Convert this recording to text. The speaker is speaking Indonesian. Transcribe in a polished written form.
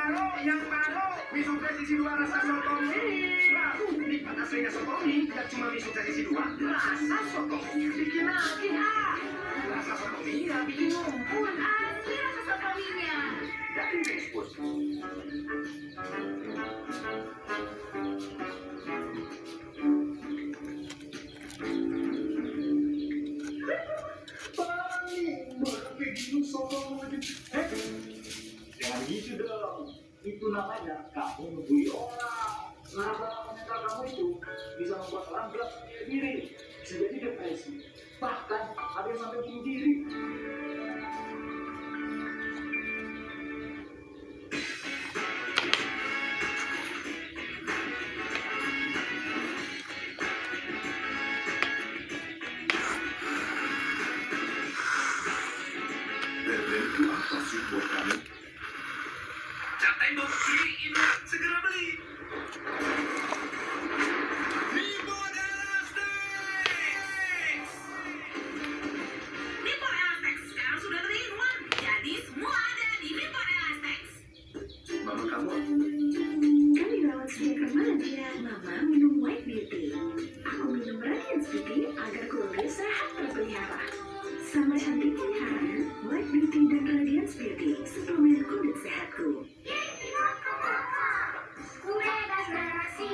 baru, miso sisi dua rasa soto mie. Baru nikmat aslinya soto mie, tidak cuma miso sisi dua, rasa soto mie bikin lagi rasa soto mie bikin ngumpul asli rasa soto mie-nya. Dari Bexpus. Jangan gitu dong. Itu namanya kamu ngebully orang. Nakal-nakalnya kamu itu bisa membuat orang berat punya diri, bisa jadi depresi, bahkan ada yang sampai bunuh diri. Itu apa sih buat kamu? Catai box free ini segera beli. Bimbo Elastex. Bimbo Elastex sekarang sudah 3-in-1. Jadi semua ada di Bimbo Elastex. Mama kamu? Kami rawat setiap remaja. Mama minum White Beauty. Aku minum Radiance Beauty agar kulit sehat terpelihara. Sama cantiknya Hana, White Beauty dan Radiance Beauty, suplemen kulit sehatku. Kue bebas nasi.